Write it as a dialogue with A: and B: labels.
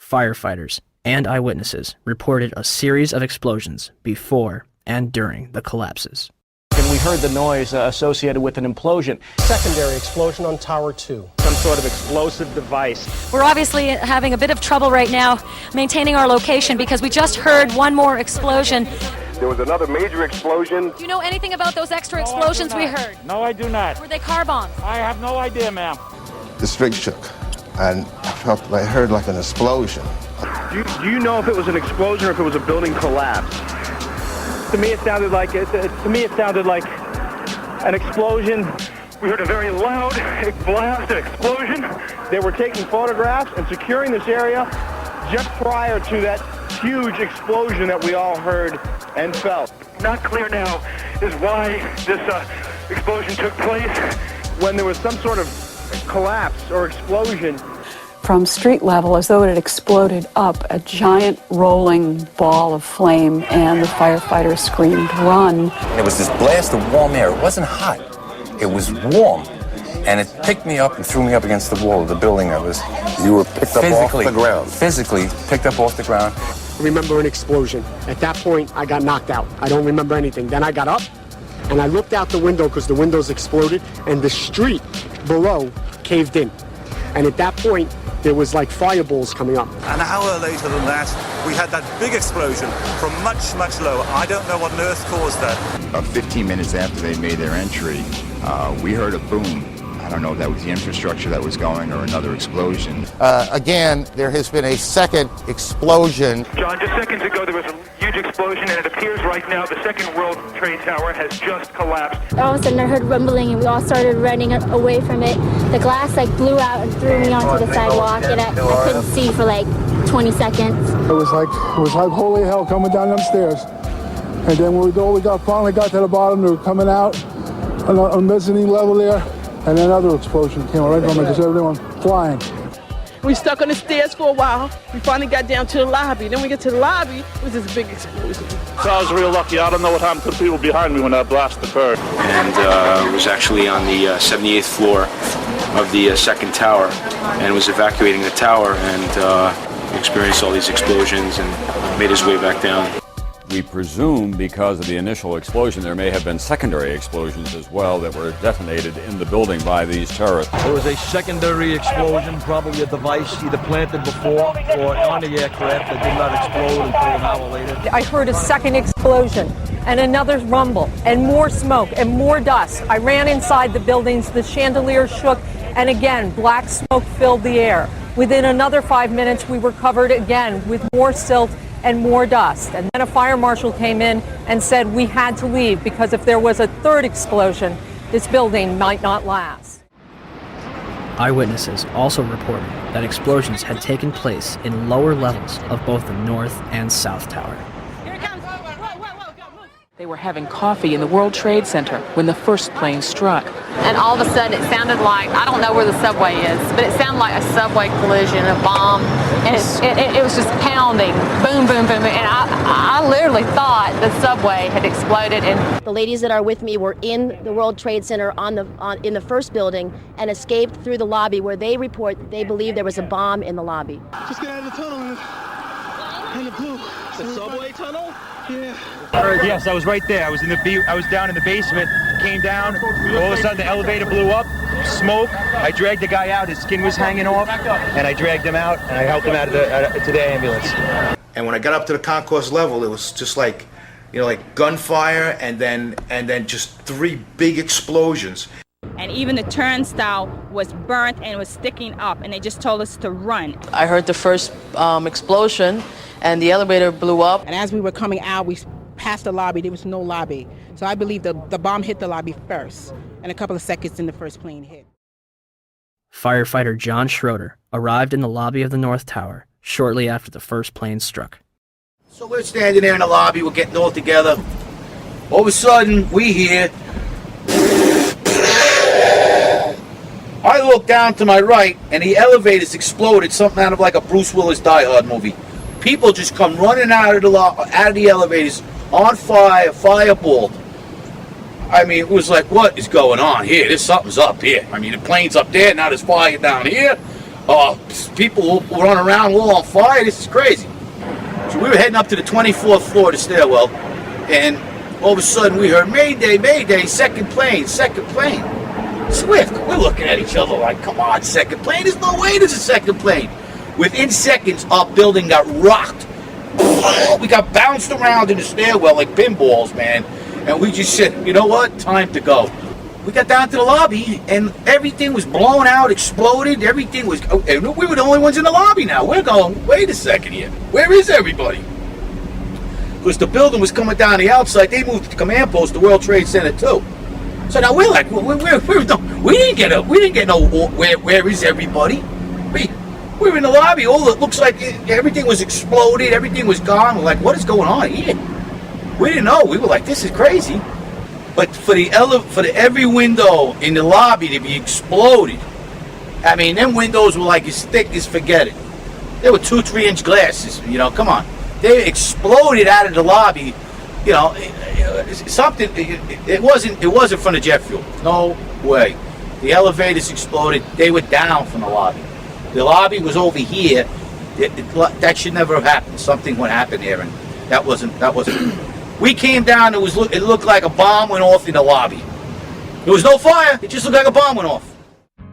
A: Firefighters and eyewitnesses reported a series of explosions before and during the collapses.
B: And we heard the noise associated with an implosion.
C: Secondary explosion on Tower 2.
B: Some sort of explosive device.
D: We're obviously having a bit of trouble right now maintaining our location because we just heard one more explosion.
E: There was another major explosion.
D: Do you know anything about those extra explosions we heard?
F: No, I do not.
D: Were they car bombs?
F: I have no idea, ma'am.
G: The street shook, and I heard like an explosion.
E: Do you know if it was an explosion or if it was a building collapse? To me, it sounded like an explosion. We heard a very loud blast, an explosion. They were taking photographs and securing this area just prior to that huge explosion that we all heard and felt. Not clear now is why this explosion took place. When there was some sort of collapse or explosion.
H: From street level, as though it had exploded up, a giant rolling ball of flame, and the firefighters screamed, "Run!"
I: It was this blast of warm air. It wasn't hot. It was warm. And it picked me up and threw me up against the wall of the building.
G: You were picked up off the ground.
I: Physically picked up off the ground.
C: I remember an explosion. At that point, I got knocked out. I don't remember anything. Then I got up, and I looked out the window because the windows exploded, and the street below caved in. And at that point, there was like fireballs coming up.
J: An hour later than that, we had that big explosion from much, much lower. I don't know what on earth caused that.
K: About 15 minutes after they made their entry, we heard a boom. I don't know if that was the infrastructure that was going or another explosion.
G: Again, there has been a second explosion.
E: John, just seconds ago there was a huge explosion, and it appears right now the second World Trade Tower has just collapsed.
L: All of a sudden I heard rumbling and we all started running away from it. The glass blew out and threw me onto the sidewalk, and I couldn't see for 20 seconds.
M: It was like holy hell coming down them stairs. And then when we finally got to the bottom, they were coming out on the mezzanine level there. And another explosion came right from it, just everyone flying.
N: We stuck on the stairs for a while. We finally got down to the lobby. Then we get to the lobby, it was this big explosion.
F: So I was real lucky. I don't know what happened to the people behind me when that blast occurred.
O: And was actually on the 78th floor of the second tower and was evacuating the tower and experienced all these explosions and made his way back down.
P: We presume because of the initial explosion, there may have been secondary explosions as well that were detonated in the building by these terrorists.
Q: There was a secondary explosion, probably a device either planted before or on the aircraft that did not explode until an hour later.
R: I heard a second explosion and another rumble and more smoke and more dust. I ran inside the buildings, the chandelier shook, and again, black smoke filled the air. Within another 5 minutes, we were covered again with more silt and more dust. And then a fire marshal came in and said we had to leave because if there was a third explosion, this building might not last.
A: Eyewitnesses also reported that explosions had taken place in lower levels of both the North and South Tower.
S: They were having coffee in the World Trade Center when the first plane struck.
T: And all of a sudden it sounded like, I don't know where the subway is, but it sounded like a subway collision, a bomb, and it was just pounding, boom, boom, boom, and I literally thought the subway had exploded. And
F: the ladies that are with me were in the World Trade Center in the first building and escaped through the lobby where they report they believe there was a bomb in the lobby.
M: Just get out of the tunnel and the blue.
B: The subway tunnel?
M: Yeah.
C: Yes, I was right there. I was down in the basement, came down, all of a sudden the elevator blew up, smoke. I dragged the guy out, his skin was hanging off, and I dragged him out, and I helped him out to the ambulance.
S: And when I got up to the concourse level, it was just like gunfire and then just three big explosions.
B: And even the turnstile was burnt and was sticking up, and they just told us to run.
P: I heard the first explosion, and the elevator blew up.
N: And as we were coming out, we passed the lobby. There was no lobby. So I believe the bomb hit the lobby first, and a couple of seconds then the first plane hit.
A: Firefighter John Schroeder arrived in the lobby of the North Tower shortly after the first plane struck.
D: So we're standing there in the lobby, we're getting all together. All of a sudden, we hear... I look down to my right, and the elevators exploded, something out of like a Bruce Willis Die Hard movie. People just come running out of the elevators on fire, fireballed. I mean, it was like, what is going on here? Something's up here. I mean, the plane's up there, now there's fire down here. People run around all on fire. This is crazy. So we were heading up to the 24th floor of the stairwell, and all of a sudden we heard, Mayday, Mayday, second plane, second plane. Swift, we're looking at each other like, come on, second plane? There's no way there's a second plane. Within seconds, our building got rocked. We got bounced around in the stairwell like pinballs, man. And we just said, you know what? Time to go. We got down to the lobby, and everything was blown out, exploded. Everything was... And we were the only ones in the lobby now. We're going, wait a second here. Where is everybody? Because the building was coming down the outside. They moved the command post to World Trade Center, too. So now we're like, we didn't get no, where is everybody? We were in the lobby. It looks like everything was exploded. Everything was gone. We're like, what is going on here? We didn't know. We were like, this is crazy. But for every window in the lobby to be exploded, I mean, them windows were like as thick as forget it. They were 2-3-inch glasses. You know, come on. They exploded out of the lobby. You know, something. It wasn't from the jet fuel. No way. The elevators exploded. They were down from the lobby. The lobby was over here. That should never have happened. Something would happen there, and that wasn't. We came down. It looked like a bomb went off in the lobby. There was no fire. It just looked like a bomb went off.